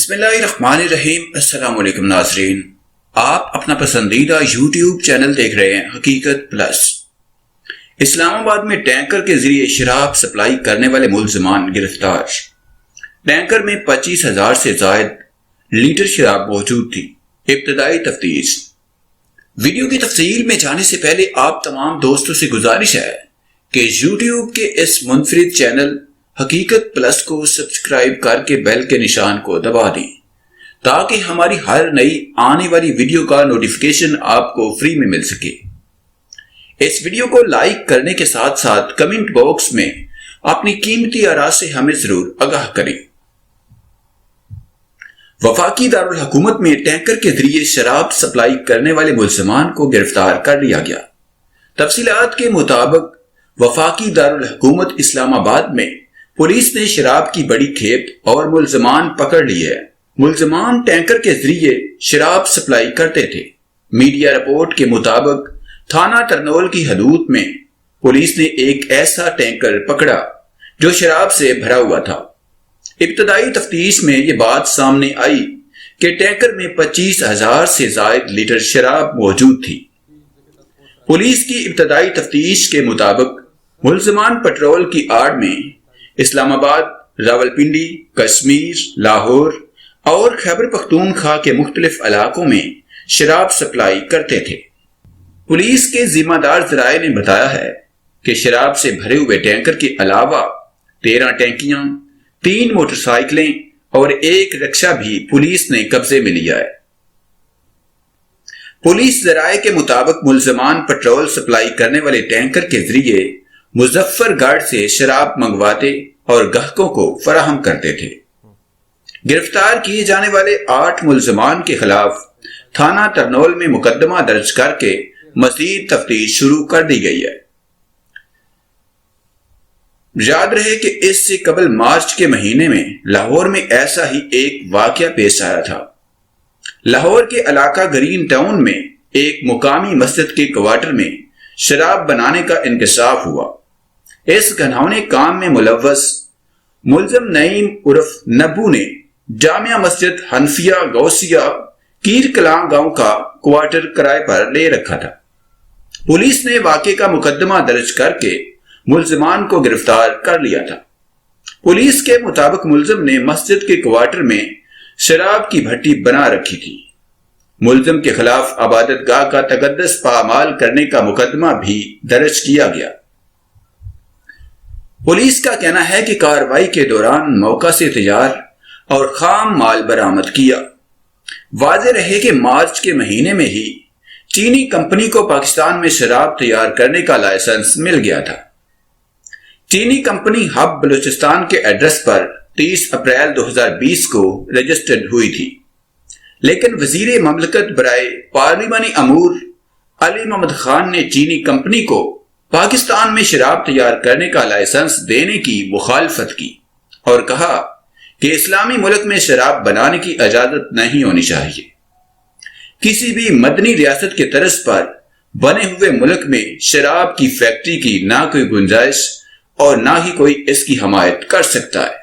بسم اللہ الرحمن الرحیم۔ السلام علیکم ناظرین، آپ اپنا پسندیدہ یوٹیوب چینل دیکھ رہے ہیں حقیقت پلس۔ اسلام آباد میں ٹینکر کے ذریعے شراب سپلائی کرنے والے ملزمان گرفتار۔ ٹینکر میں 25,000 سے زائد لیٹر شراب موجود تھی۔ ابتدائی تفتیش۔ ویڈیو کی تفصیل میں جانے سے پہلے آپ تمام دوستوں سے گزارش ہے کہ یوٹیوب کے اس منفرد چینل حقیقت پلس کو سبسکرائب کر کے بیل کے نشان کو دبا دیں تاکہ ہماری ہر نئی آنے والی ویڈیو کا نوٹیفیکیشن آپ کو فری میں مل سکے۔ اس ویڈیو کو لائک کرنے کے ساتھ ساتھ کمنٹ باکس میں اپنی قیمتی آراء سے ہمیں ضرور آگاہ کریں۔ وفاقی دارالحکومت میں ٹینکر کے ذریعے شراب سپلائی کرنے والے ملزمان کو گرفتار کر لیا گیا۔ تفصیلات کے مطابق وفاقی دارالحکومت اسلام آباد میں پولیس نے شراب کی بڑی کھیپ اور ملزمان پکڑ لیے ہیں۔ ملزمان ٹینکر کے ذریعے شراب سپلائی کرتے تھے۔ میڈیا رپورٹ کے مطابق تھانہ ترنول کی حدود میں پولیس نے ایک ایسا ٹینکر پکڑا جو شراب سے بھرا ہوا تھا۔ ابتدائی تفتیش میں یہ بات سامنے آئی کہ ٹینکر میں 25,000 سے زائد لیٹر شراب موجود تھی۔ پولیس کی ابتدائی تفتیش کے مطابق ملزمان پٹرول کی آڑ میں اسلام آباد، راولپنڈی، کشمیر، لاہور اور خیبر پختونخوا کے مختلف علاقوں میں شراب سپلائی کرتے تھے۔ پولیس کے ذمہ دار ذرائع نے بتایا ہے کہ شراب سے بھرے ہوئے ٹینکر کے علاوہ 13 ٹینکیاں، 3 موٹر سائیکلیں اور ایک رکشہ بھی پولیس نے قبضے میں لیا ہے۔ پولیس ذرائع کے مطابق ملزمان پٹرول سپلائی کرنے والے ٹینکر کے ذریعے مظفر گڑھ سے شراب منگواتے اور گاہکوں کو فراہم کرتے تھے۔ گرفتار کیے جانے والے 8 ملزمان کے خلاف تھانہ ترنول میں مقدمہ درج کر کے مزید تفتیش شروع کر دی گئی ہے۔ یاد رہے کہ اس سے قبل مارچ کے مہینے میں لاہور میں ایسا ہی ایک واقعہ پیش آیا تھا۔ لاہور کے علاقہ گرین ٹاؤن میں ایک مقامی مسجد کے کوارٹر میں شراب بنانے کا انکشاف ہوا۔ اس گھناؤنے کام میں ملوث ملزم نعیم عرف نبو نے جامعہ مسجد حنفیہ غوثیہ کیر کلاں گاؤں کا کوارٹر کرائے پر لے رکھا تھا۔ پولیس نے واقعے کا مقدمہ درج کر کے ملزمان کو گرفتار کر لیا تھا۔ پولیس کے مطابق ملزم نے مسجد کے کوارٹر میں شراب کی بھٹی بنا رکھی تھی۔ ملزم کے خلاف عبادت گاہ کا تقدس پامال کرنے کا مقدمہ بھی درج کیا گیا۔ پولیس کا کہنا ہے کہ کارروائی کے دوران موقع سے تیار اور خام مال برآمد کیا۔ واضح رہے کہ مارچ کے مہینے میں ہی چینی کمپنی کو پاکستان میں شراب تیار کرنے کا لائسنس مل گیا تھا۔ چینی کمپنی ہب بلوچستان کے ایڈریس پر 30 اپریل 2020 کو رجسٹرڈ ہوئی تھی، لیکن وزیر مملکت برائے پارلیمانی امور علی محمد خان نے چینی کمپنی کو پاکستان میں شراب تیار کرنے کا لائسنس دینے کی مخالفت کی اور کہا کہ اسلامی ملک میں شراب بنانے کی اجازت نہیں ہونی چاہیے۔ کسی بھی مدنی ریاست کے طرز پر بنے ہوئے ملک میں شراب کی فیکٹری کی نہ کوئی گنجائش اور نہ ہی کوئی اس کی حمایت کر سکتا ہے۔